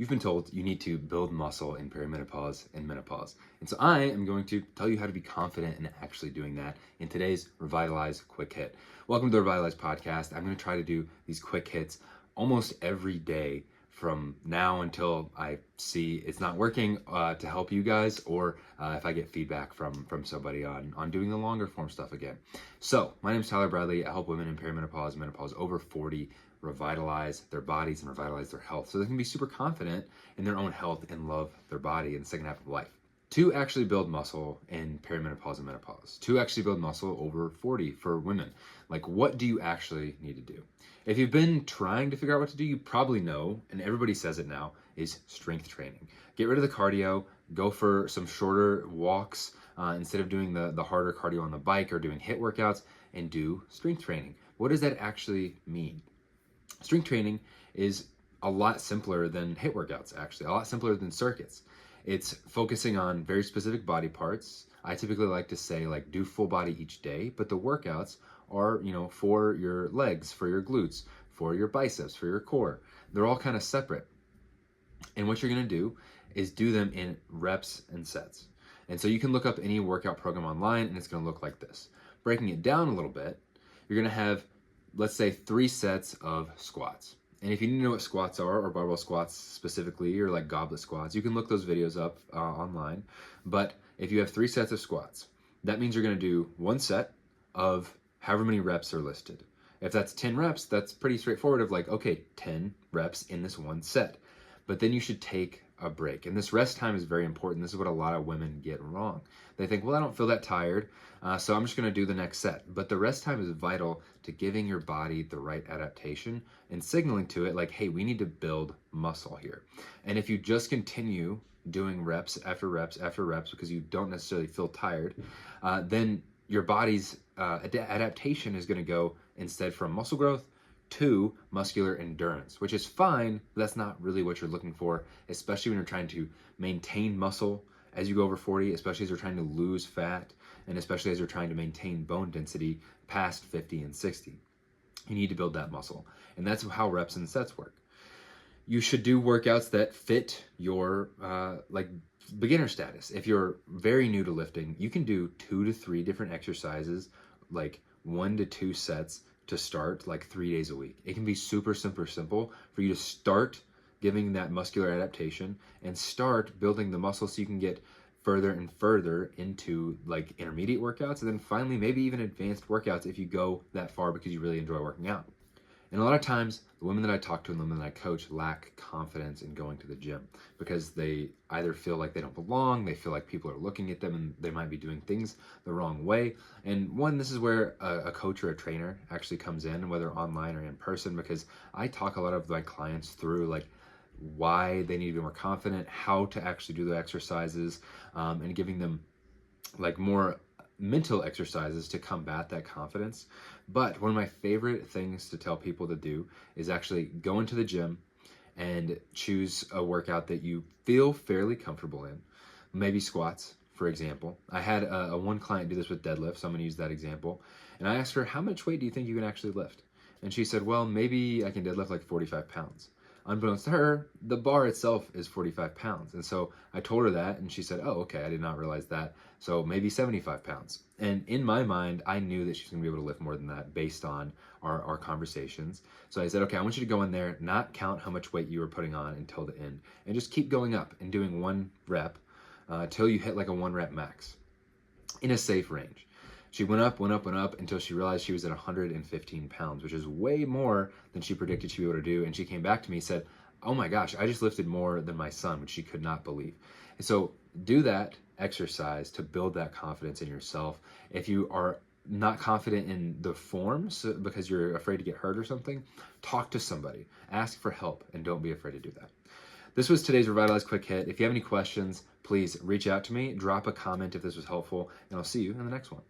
You've been told you need to build muscle in perimenopause and menopause. And so I am going to tell you how to be confident in actually doing that in today's Revitalize Quick Hit. Welcome to the Revitalize podcast. I'm going to try to do these quick hits almost every day from now until I see it's not working to help you guys, or if I get feedback from somebody on doing the longer form stuff again. So my name is Tyler Bradley. I help women in perimenopause, menopause over 40 revitalize their bodies and revitalize their health so they can be super confident in their own health and love their body in the second half of life. To actually build muscle in perimenopause and menopause, to actually build muscle over 40 for women, like what do you actually need to do? If you've been trying to figure out what to do, you probably know, and everybody says it now, is strength training. Get rid of the cardio, go for some shorter walks instead of doing the harder cardio on the bike or doing HIIT workouts, and do strength training. What does that actually mean? Strength training is a lot simpler than HIIT workouts, actually, a lot simpler than circuits. It's focusing on very specific body parts. I typically like to say, like, do full body each day, but the workouts are, for your legs, for your glutes, for your biceps, for your core. They're all kind of separate. And what you're going to do is do them in reps and sets. And so you can look up any workout program online and it's going to look like this. Breaking it down a little bit, you're going to have, let's say, 3 sets of squats. And if you need to know what squats are, or barbell squats specifically, or like goblet squats, you can look those videos up online. But if you have 3 sets of squats, that means you're going to do 1 set of however many reps are listed. If that's 10 reps, that's pretty straightforward of like, okay, 10 reps in this 1 set. But then you should take a break. And this rest time is very important. This is what a lot of women get wrong. They think, well, I don't feel that tired, so I'm just going to do the next set. But the rest time is vital to giving your body the right adaptation and signaling to it like, hey, we need to build muscle here. And if you just continue doing reps after reps after reps because you don't necessarily feel tired, then your body's adaptation is going to go instead from muscle growth to muscular endurance, which is fine, but that's not really what you're looking for, especially when you're trying to maintain muscle as you go over 40, especially as you're trying to lose fat, and especially as you're trying to maintain bone density past 50 and 60. You need to build that muscle, and that's how reps and sets work. You should do workouts that fit your beginner status. If you're very new to lifting, you can do 2 to 3 different exercises, like 1 to 2 sets to start, like 3 days a week. It can be super simple for you to start giving that muscular adaptation and start building the muscle so you can get further and further into like intermediate workouts, and then finally maybe even advanced workouts if you go that far because you really enjoy working out. And a lot of times, the women that I talk to and the women that I coach lack confidence in going to the gym because they either feel like they don't belong, they feel like people are looking at them and they might be doing things the wrong way. And this is where a coach or a trainer actually comes in, whether online or in person, because I talk a lot of my clients through like why they need to be more confident, how to actually do the exercises, and giving them like more mental exercises to combat that confidence. But one of my favorite things to tell people to do is actually go into the gym and choose a workout that you feel fairly comfortable in. Maybe squats, for example. I had a one client do this with deadlift, so I'm gonna use that example. And I asked her, how much weight do you think you can actually lift? And she said, well, maybe I can deadlift like 45 pounds. Unbeknownst to her, the bar itself is 45 pounds. And so I told her that, and she said, oh, okay, I did not realize that. So maybe 75 pounds. And in my mind, I knew that she was gonna be able to lift more than that based on our conversations. So I said, okay, I want you to go in there, not count how much weight you were putting on until the end, and just keep going up and doing 1 rep till you hit like a 1 rep max in a safe range. She went up until she realized she was at 115 pounds, which is way more than she predicted she'd be able to do. And she came back to me and said, oh my gosh, I just lifted more than my son, which she could not believe. And so do that exercise to build that confidence in yourself. If you are not confident in the forms because you're afraid to get hurt or something, talk to somebody, ask for help, and don't be afraid to do that. This was today's Revitalize Quick Hit. If you have any questions, please reach out to me, drop a comment if this was helpful, and I'll see you in the next one.